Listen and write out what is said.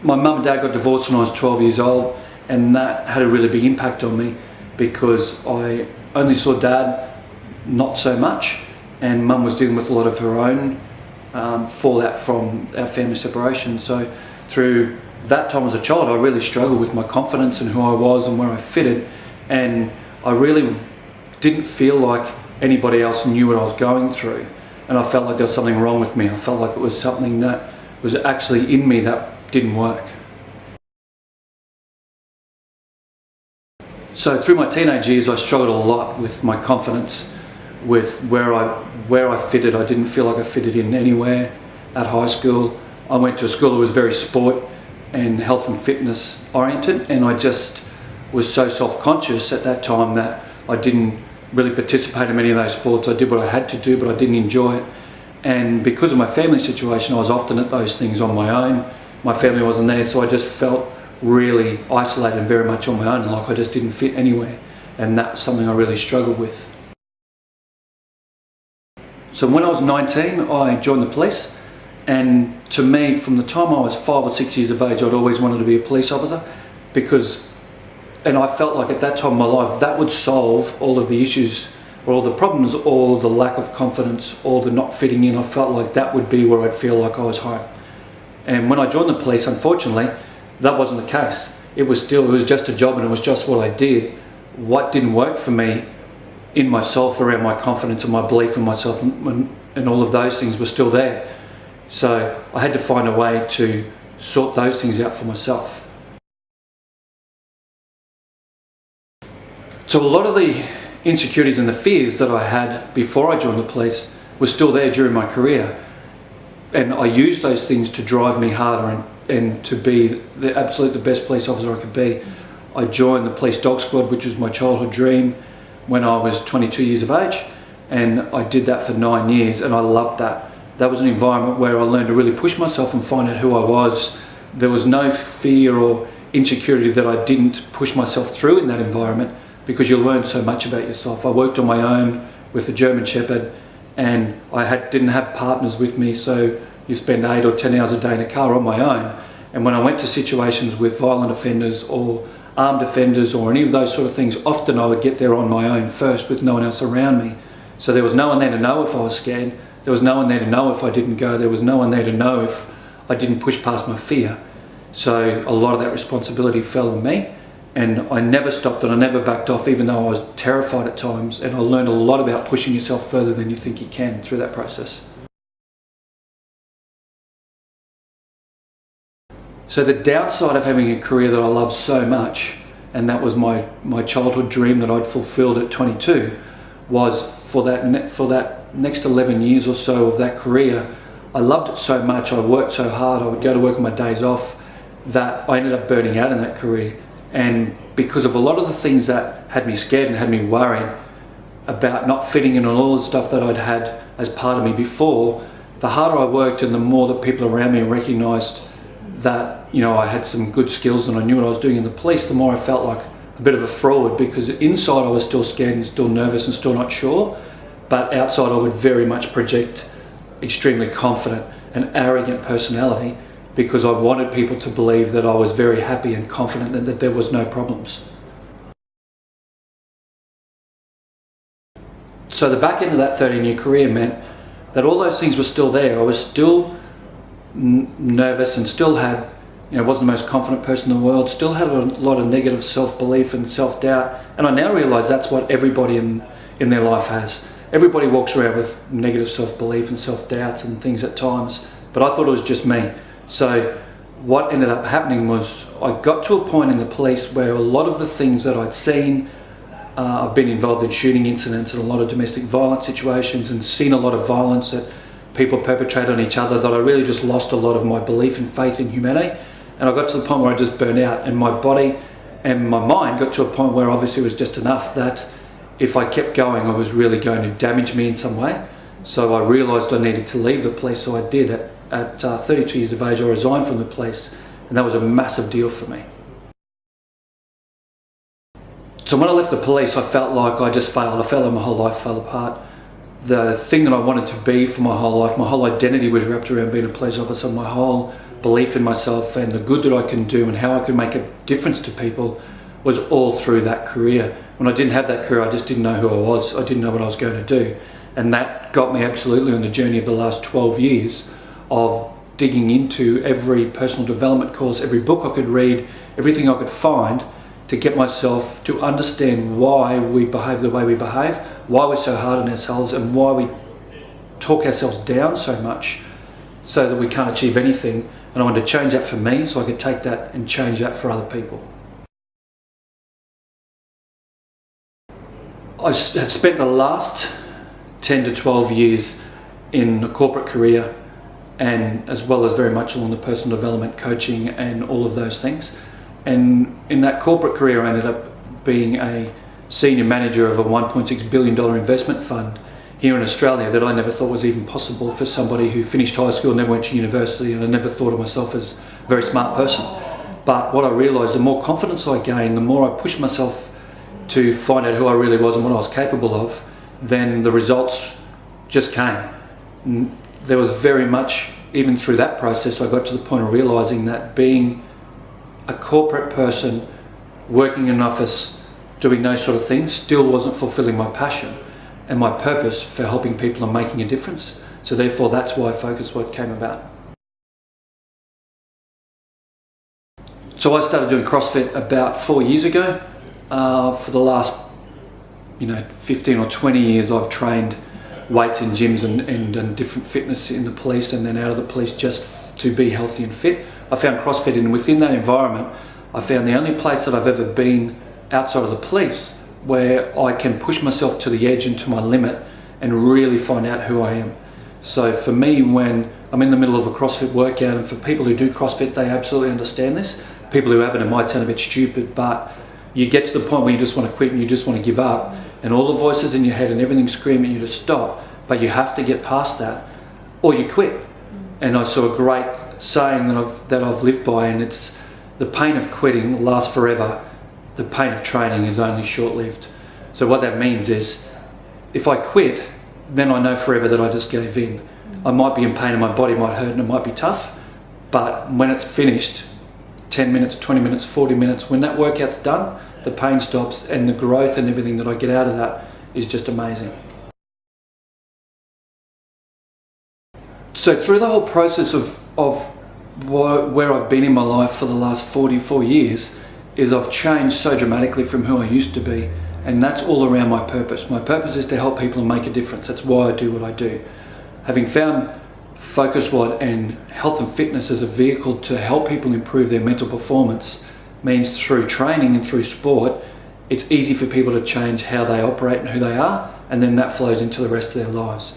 my mum and dad got divorced when I was 12 years old, and that had a really big impact on me because I only saw dad not so much, and mum was dealing with a lot of her own fallout from our family separation. So through that time as a child, I really struggled with my confidence and who I was and where I fitted, and I really didn't feel like anybody else knew what I was going through, and I felt like there was something wrong with me. I felt like it was something that was actually in me that didn't work. So through my teenage years, I struggled a lot with my confidence, with where I fitted. I didn't feel like I fitted in anywhere at high school. I went to a school that was very sport and health and fitness oriented, and I just was so self-conscious at that time that I didn't really participate in many of those sports. I did what I had to do, but I didn't enjoy it. And because of my family situation, I was often at those things on my own. My family wasn't there, so I just felt really isolated and very much on my own, like I just didn't fit anywhere. And that's something I really struggled with. So when I was 19, I joined the police, and to me, from the time I was 5 or 6 years of age, I'd always wanted to be a police officer, and I felt like at that time in my life, that would solve all of the issues, or all the problems, or the lack of confidence, or the not fitting in. I felt like that would be where I'd feel like I was home. And when I joined the police, unfortunately, that wasn't the case. It was just a job, and it was just what I did. What didn't work for me in myself around my confidence and my belief in myself and all of those things were still there. So I had to find a way to sort those things out for myself. So a lot of the insecurities and the fears that I had before I joined the police were still there during my career. And I used those things to drive me harder and to be the best police officer I could be. I joined the police dog squad, which was my childhood dream, when I was 22 years of age, and I did that for 9 years, and I loved that. That was an environment where I learned to really push myself and find out who I was. There was no fear or insecurity that I didn't push myself through in that environment, because you learn so much about yourself. I worked on my own with a German Shepherd, and I didn't have partners with me, so you spend 8 or 10 hours a day in a car on my own. And when I went to situations with violent offenders or armed offenders or any of those sort of things, often I would get there on my own first with no one else around me. So there was no one there to know if I was scared. There was no one there to know if I didn't go. There was no one there to know if I didn't push past my fear. So a lot of that responsibility fell on me, and I never stopped and I never backed off, even though I was terrified at times. And I learned a lot about pushing yourself further than you think you can through that process. So the downside of having a career that I loved so much, and that was my childhood dream that I'd fulfilled at 22, was for that next 11 years or so of that career, I loved it so much, I worked so hard, I would go to work on my days off, that I ended up burning out in that career. And because of a lot of the things that had me scared and had me worried about not fitting in on all the stuff that I'd had as part of me before, the harder I worked and the more that people around me recognised that, you know, I had some good skills and I knew what I was doing in the police, the more I felt like a bit of a fraud, because inside I was still scared and still nervous and still not sure, but outside I would very much project extremely confident and arrogant personality, because I wanted people to believe that I was very happy and confident and that there was no problems. So the back end of that 13-year career meant that all those things were still there. I was still nervous and still had, you know, wasn't the most confident person in the world, still had a lot of negative self-belief and self-doubt, and I now realise that's what everybody in their life has. Everybody walks around with negative self-belief and self-doubts and things at times, but I thought it was just me. So what ended up happening was I got to a point in the police where a lot of the things that I'd seen, I've been involved in shooting incidents and a lot of domestic violence situations and seen a lot of violence that people perpetrate on each other, that I really just lost a lot of my belief and faith in humanity. And I got to the point where I just burned out, and my body and my mind got to a point where obviously it was just enough, that if I kept going I was really going to damage me in some way. So I realised I needed to leave the police, so I did. At 32 years of age I resigned from the police, and that was a massive deal for me. So when I left the police I felt like I just failed. I felt like my whole life fell apart. The thing that I wanted to be for my whole life, my whole identity was wrapped around being a police officer. My whole belief in myself and the good that I can do and how I can make a difference to people was all through that career. When I didn't have that career, I just didn't know who I was. I didn't know what I was going to do. And that got me absolutely on the journey of the last 12 years of digging into every personal development course, every book I could read, everything I could find to get myself to understand why we behave the way we behave, why we're so hard on ourselves, and why we talk ourselves down so much so that we can't achieve anything. And I wanted to change that for me so I could take that and change that for other people. I have spent the last 10 to 12 years in a corporate career, and as well as very much along the personal development, coaching and all of those things. And in that corporate career I ended up being a senior manager of a $1.6 billion investment fund here in Australia that I never thought was even possible for somebody who finished high school, never went to university, and I never thought of myself as a very smart person. But what I realised, the more confidence I gained, the more I pushed myself to find out who I really was and what I was capable of, then the results just came. There was very much, even through that process, I got to the point of realising that being a corporate person, working in an office, doing those sort of things, still wasn't fulfilling my passion and my purpose for helping people and making a difference. So therefore, that's why Focus WOD came about. So I started doing CrossFit about 4 years ago. For the last 15 or 20 years I've trained weights in gyms and done different fitness in the police and then out of the police just to be healthy and fit. I found CrossFit, and within that environment I found the only place that I've ever been outside of the police where I can push myself to the edge and to my limit and really find out who I am. So for me, when I'm in the middle of a CrossFit workout, and for people who do CrossFit, they absolutely understand this. People who haven't, it might sound a bit stupid, but you get to the point where you just want to quit and you just want to give up, and all the voices in your head and everything screaming you to stop, but you have to get past that or you quit. And I saw a great saying that I've lived by, and it's the pain of quitting lasts forever, the pain of training is only short-lived. So what that means is if I quit, then I know forever that I just gave in. I might be in pain and my body might hurt and it might be tough, but when it's finished, 10 minutes, 20 minutes, 40 minutes, when that workout's done, the pain stops, and the growth and everything that I get out of that is just amazing. So through the whole process of where I've been in my life for the last 44 years, is I've changed so dramatically from who I used to be, and that's all around my purpose. My purpose is to help people and make a difference. That's why I do what I do. Having found Focus WOD and health and fitness as a vehicle to help people improve their mental performance means through training and through sport, it's easy for people to change how they operate and who they are, and then that flows into the rest of their lives.